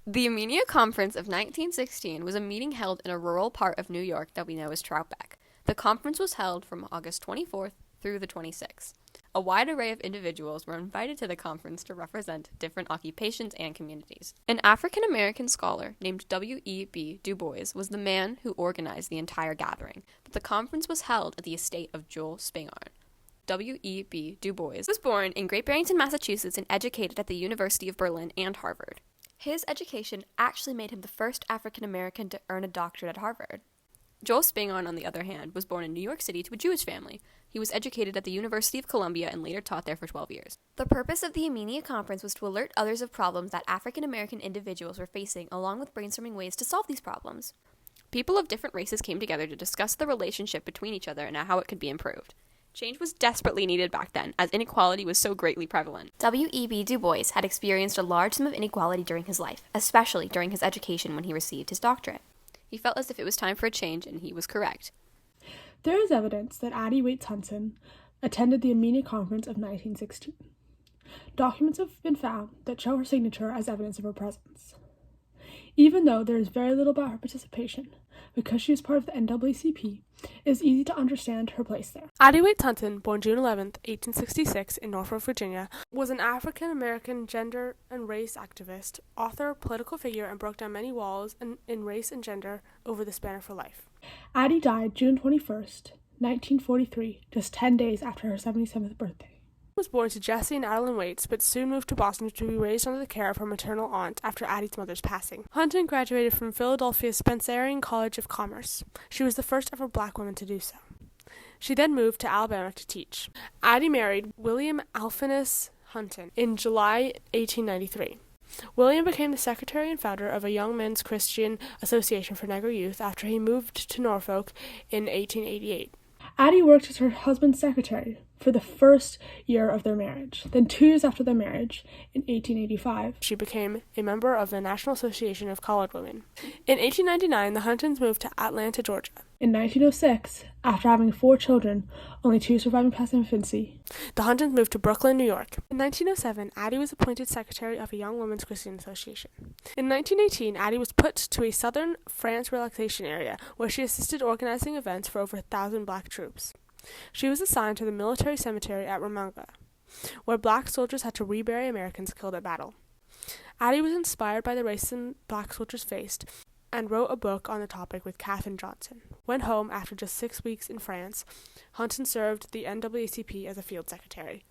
The Amenia Conference of 1916 was a meeting held in a rural part of New York that we know as Troutbeck. The conference was held from August 24th through the 26th. A wide array of individuals were invited to the conference to represent different occupations and communities. An African-American scholar named W.E.B. Du Bois was the man who organized the entire gathering, but the conference was held at the estate of Joel Spingarn. W.E.B. Du Bois was born in Great Barrington, Massachusetts, and educated at the University of Berlin and Harvard. His education actually made him the first African-American to earn a doctorate at Harvard. Joel Spingarn, on the other hand, was born in New York City to a Jewish family. He was educated at the University of Columbia and later taught there for 12 years. The purpose of the Amenia Conference was to alert others of problems that African-American individuals were facing, along with brainstorming ways to solve these problems. People of different races came together to discuss the relationship between each other and how it could be improved. Change was desperately needed back then, as inequality was so greatly prevalent. W.E.B. Du Bois had experienced a large sum of inequality during his life, especially during his education when he received his doctorate. He felt as if it was time for a change, and he was correct. There is evidence that Addie Hunton attended the Amenia Conference of 1916. Documents have been found that show her signature as evidence of her presence. Even though there is very little about her participation, because she was part of the NAACP, it is easy to understand her place there. Addie Hunton, born June 11, 1866, in Norfolk, Virginia, was an African-American gender and race activist, author, political figure, and broke down many walls in race and gender over the span of her life. Addie died June 21st, 1943, just 10 days after her 77th birthday. She was born to Jesse and Adeline Waits, but soon moved to Boston to be raised under the care of her maternal aunt after Addie's mother's passing. Hunton graduated from Philadelphia's Spencerian College of Commerce. She was the first ever black woman to do so. She then moved to Alabama to teach. Addie married William Alpheus Hunton in July 1893. William became the secretary and founder of a Young Men's Christian Association for Negro Youth after he moved to Norfolk in 1888. Addie worked as her husband's secretary for the first year of their marriage. Then 2 years after their marriage, in 1885, she became a member of the National Association of Colored Women. In 1899, the Huntons moved to Atlanta, Georgia. In 1906, after having 4 children, only 2 surviving past infancy, the Huntons moved to Brooklyn, New York. In 1907, Addie was appointed secretary of a Young Women's Christian Association. In 1918, Addie was put to a southern France relaxation area, where she assisted organizing events for over 1,000 black troops. She was assigned to the military cemetery at Ramanga, where black soldiers had to rebury Americans killed at battle. Addie was inspired by the racism black soldiers faced and wrote a book on the topic with Katherine Johnson. When home after just 6 weeks in France, Hunton served the NAACP as a field secretary.